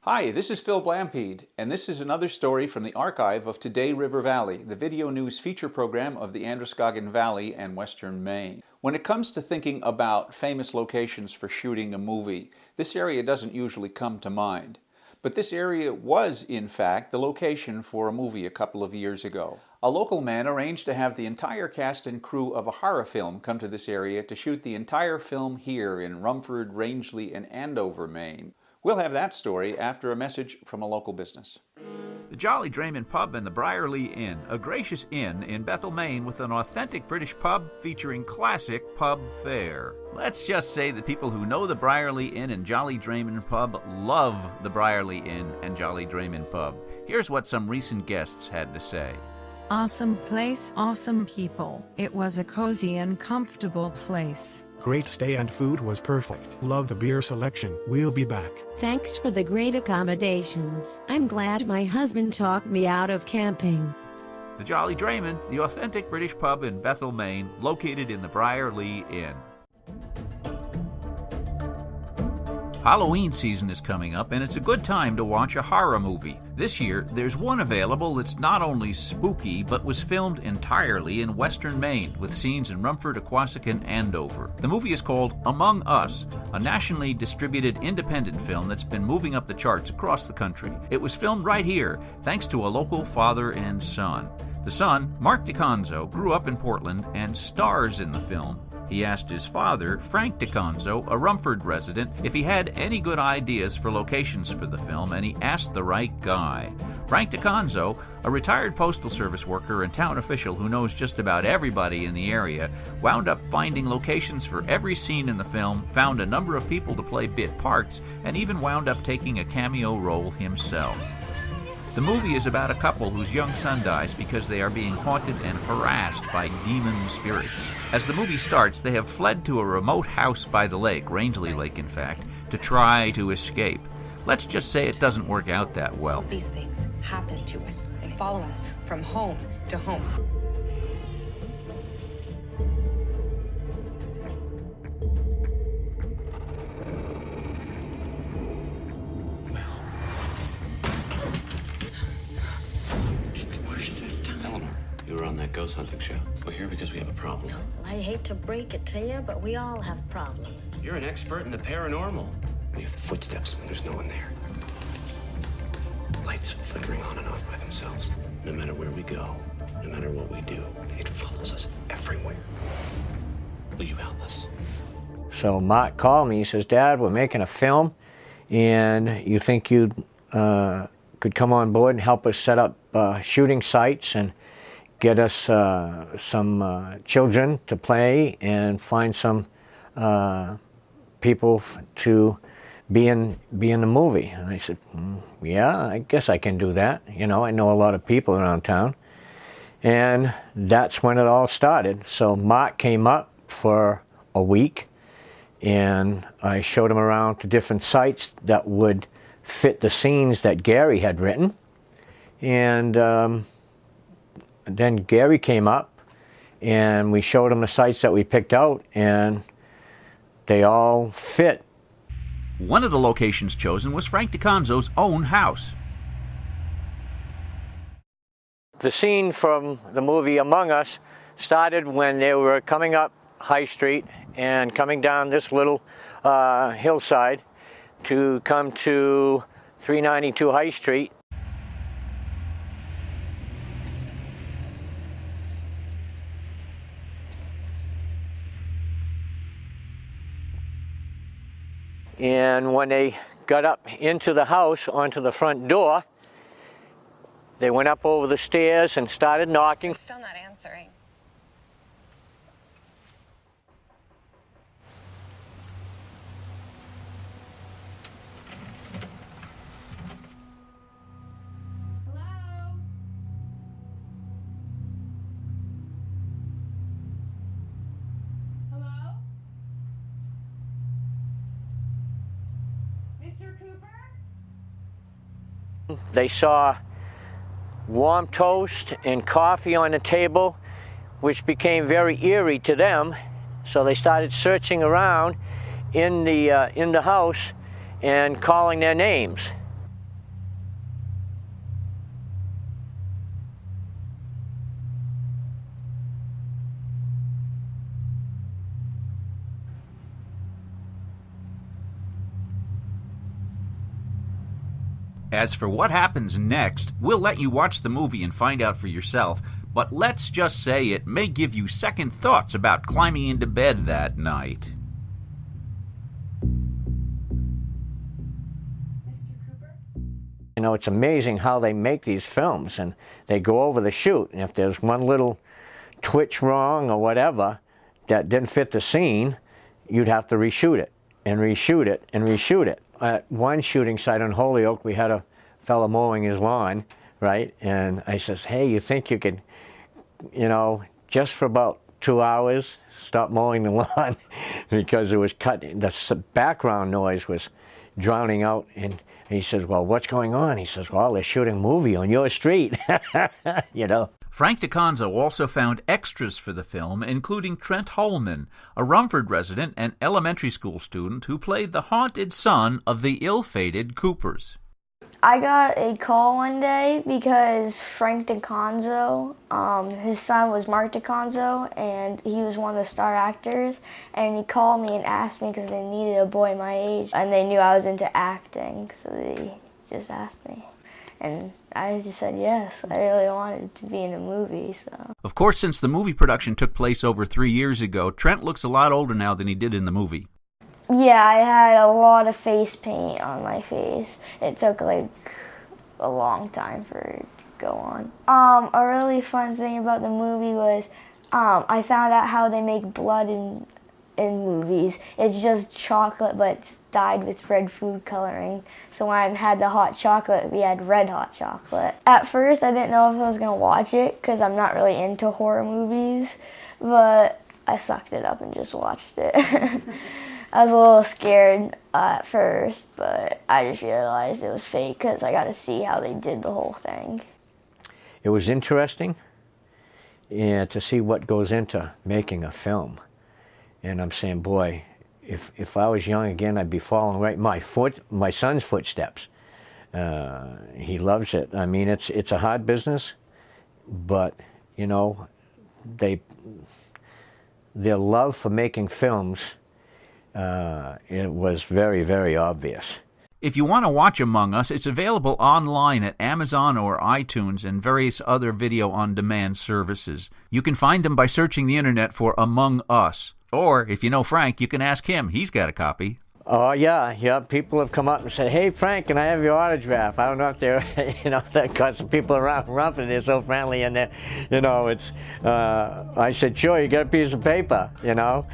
Hi, this is Phil Blampede, and this is another story from the archive of Today River Valley, the video news feature program of the Androscoggin Valley and Western Maine. When it comes to thinking about famous locations for shooting a movie, this area doesn't usually come to mind. But this area was, in fact, the location for a movie a couple of years ago. A local man arranged to have the entire cast and crew of a horror film come to this area to shoot the entire film here in Rumford, Rangeley, and Andover, Maine. We'll have that story after a message from a local business. The Jolly Drayman Pub and the Briarley Inn, a gracious inn in Bethel, Maine with an authentic British pub featuring classic pub fare. Let's just say that people who know the Briarley Inn and Jolly Drayman Pub love the Briarley Inn and Jolly Drayman Pub. Here's what some recent guests had to say. Awesome place, awesome people. It was a cozy and comfortable place. Great stay and food was perfect. Love the beer selection. We'll be back. Thanks for the great accommodations. I'm glad my husband talked me out of camping. The Jolly Drayman, the authentic British pub in Bethel, Maine, located in the Briarley Inn. Halloween season is coming up, and it's a good time to watch a horror movie. This year, there's one available that's not only spooky, but was filmed entirely in Western Maine, with scenes in Rumford, Aquasic, and Andover. The movie is called Among Us, a nationally distributed independent film that's been moving up the charts across the country. It was filmed right here, thanks to a local father and son. The son, Mark DiConzo, grew up in Portland and stars in the film. He asked his father, Frank DiConzo, a Rumford resident, if he had any good ideas for locations for the film, and he asked the right guy. Frank DiConzo, a retired Postal Service worker and town official who knows just about everybody in the area, wound up finding locations for every scene in the film, found a number of people to play bit parts, and even wound up taking a cameo role himself. The movie is about a couple whose young son dies because they are being haunted and harassed by demon spirits. As the movie starts, they have fled to a remote house by the lake, Rangeley Lake in fact, to try to escape. Let's just say it doesn't work out that well. These things happen to us and follow us from home to home. You were on that ghost hunting show. We're here because we have a problem. I hate to break it to you, but we all have problems. You're an expert in the paranormal. We have the footsteps when there's no one there. Lights flickering on and off by themselves. No matter where we go, no matter what we do, it follows us everywhere. Will you help us? So Mark called me. He says, Dad, we're making a film, and you think you could come on board and help us set up shooting sites and get us some children to play and find some people to be in the movie. And I said, yeah, I guess I can do that. You know, I know a lot of people around town. And that's when it all started. So Mark came up for a week, and I showed him around to different sites that would fit the scenes that Gary had written. And then Gary came up, and we showed him the sites that we picked out, and they all fit. One of the locations chosen was Frank DiConzo's own house. The scene from the movie Among Us started when they were coming up High Street and coming down this little hillside to come to 392 High Street. And when they got up into the house, onto the front door, they went up over the stairs and started knocking. You're still not answering. Hello? Hello? Mr. Cooper? They saw warm toast and coffee on the table, which became very eerie to them. So they started searching around in the house and calling their names. As for what happens next, we'll let you watch the movie and find out for yourself, but let's just say it may give you second thoughts about climbing into bed that night. You know, it's amazing how they make these films, and they go over the shoot, and if there's one little twitch wrong or whatever that didn't fit the scene, you'd have to reshoot it, and reshoot it, and reshoot it. At one shooting site on Holyoke, we had a fellow mowing his lawn, right, and I says, hey, you think you could, you know, just for about 2 hours, stop mowing the lawn, because it was cutting, the background noise was drowning out, and he says, well, what's going on? He says, well, they're shooting a movie on your street, you know. Frank DiConzo also found extras for the film, including Trent Holman, a Rumford resident and elementary school student who played the haunted son of the ill-fated Coopers. I got a call one day because Frank DiConzo, his son was Mark DiConzo, and he was one of the star actors, and he called me and asked me because they needed a boy my age, and they knew I was into acting, so they just asked me. And I just said yes. I really wanted to be in a movie, so. Of course, since the movie production took place over 3 years ago, Trent looks a lot older now than he did in the movie. Yeah, I had a lot of face paint on my face. It took like a long time for it to go on. A really fun thing about the movie was I found out how they make blood in movies. It's just chocolate, but it's dyed with red food coloring. So when I had the hot chocolate, we had red hot chocolate. At first, I didn't know if I was going to watch it because I'm not really into horror movies, but I sucked it up and just watched it. I was a little scared at first, but I just realized it was fake because I got to see how they did the whole thing. It was interesting to see what goes into making a film. And I'm saying, boy, if I was young again, I'd be following right my son's footsteps. He loves it. I mean, it's a hard business, but, you know, their love for making films, it was very, very obvious. If you want to watch Among Us, it's available online at Amazon or iTunes and various other video-on-demand services. You can find them by searching the internet for Among Us. Or, if you know Frank, you can ask him. He's got a copy. Oh, yeah. People have come up and said, hey, Frank, can I have your autograph? I don't know if they're, you know, because the people around Rumford, they're so friendly, and they're, you know, it's, I said, sure, you got a piece of paper, you know.